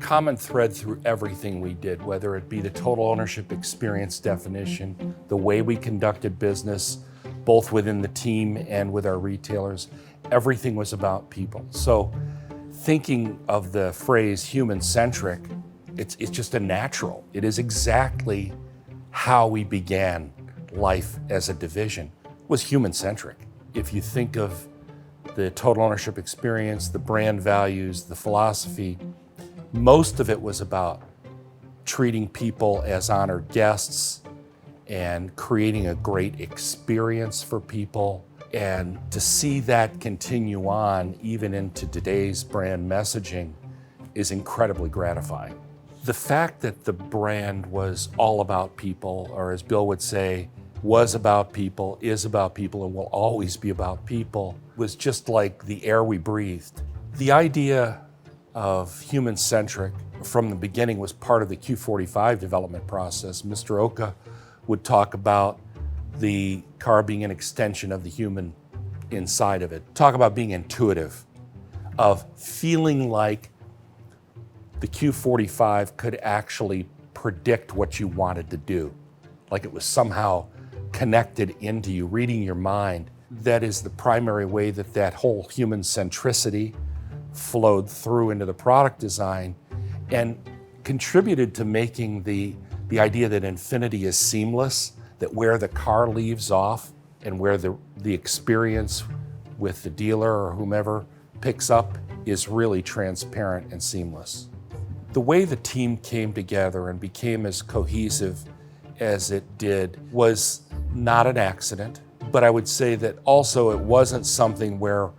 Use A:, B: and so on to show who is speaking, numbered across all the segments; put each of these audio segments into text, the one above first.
A: common thread through everything we did, whether it be the total ownership experience definition, the way we conducted business, both within the team and with our retailers, everything was about people. So thinking of the phrase human-centric, it's just a natural. It is exactly how we began life as a division, was human-centric. If you think of the total ownership experience, the brand values, the philosophy, most of it was about treating people as honored guests and creating a great experience for people. And to see that continue on even into today's brand messaging is incredibly gratifying. The fact that the brand was all about people, or as Bill would say, was about people, is about people, and will always be about people, was just like the air we breathed. The idea of human-centric from the beginning was part of the Q45 development process. Mr. Oka would talk about the car being an extension of the human inside of it. Talk about being intuitive, of feeling like the Q45 could actually predict what you wanted to do, like it was somehow connected into you, reading your mind. That is the primary way that that whole human centricity flowed through into the product design and contributed to making the idea that Infiniti is seamless, that where the car leaves off and where the experience with the dealer or whomever picks up is really transparent and seamless. The way the team came together and became as cohesive as it did was not an accident, but I would say that also it wasn't something where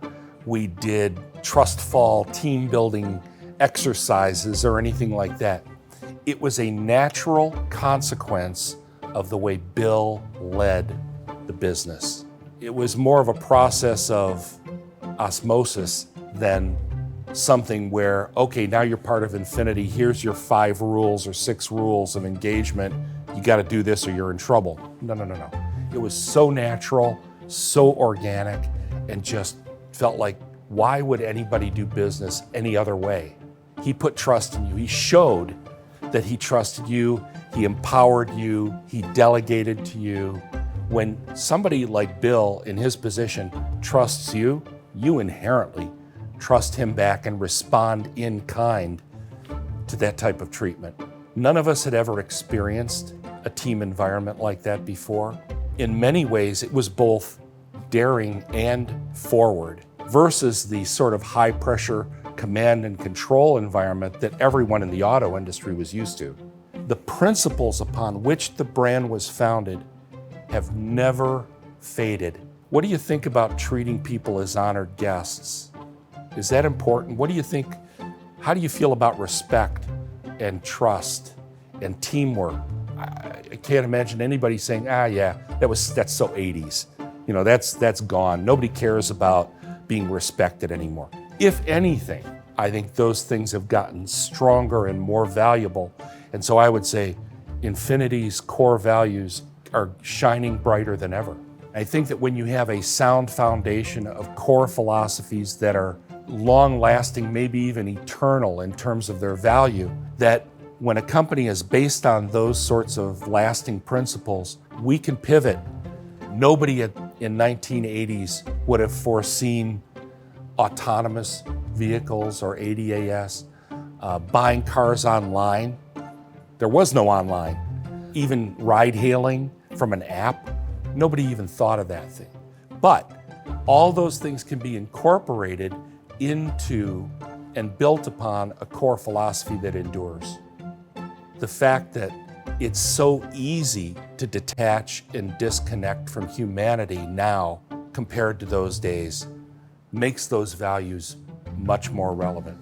A: we did trust fall team building exercises or anything like that. It was a natural consequence of the way Bill led the business. It was more of a process of osmosis than something where, okay, now you're part of Infiniti, here's your 5 rules or 6 rules of engagement, you gotta do this or you're in trouble. No. It was so natural, so organic, and just felt like, why would anybody do business any other way? He put trust in you. He showed that he trusted you, he empowered you, he delegated to you. When somebody like Bill in his position trusts you, you inherently trust him back and respond in kind to that type of treatment. None of us had ever experienced a team environment like that before. In many ways, it was both daring and forward versus the sort of high pressure command and control environment that everyone in the auto industry was used to. The principles upon which the brand was founded have never faded. What do you think about treating people as honored guests? Is that important? What do you think? How do you feel about respect and trust and teamwork? I can't imagine anybody saying, yeah, that's so 80s. You know, that's gone. Nobody cares about being respected anymore. If anything, I think those things have gotten stronger and more valuable. And so I would say Infiniti's core values are shining brighter than ever. I think that when you have a sound foundation of core philosophies that are long-lasting, maybe even eternal in terms of their value, that when a company is based on those sorts of lasting principles, we can pivot. Nobody in 1980s would have foreseen autonomous vehicles or ADAS, buying cars online. There was no online. Even ride-hailing from an app, nobody even thought of that thing. But all those things can be incorporated into and built upon a core philosophy that endures. The fact that it's so easy to detach and disconnect from humanity now compared to those days makes those values much more relevant.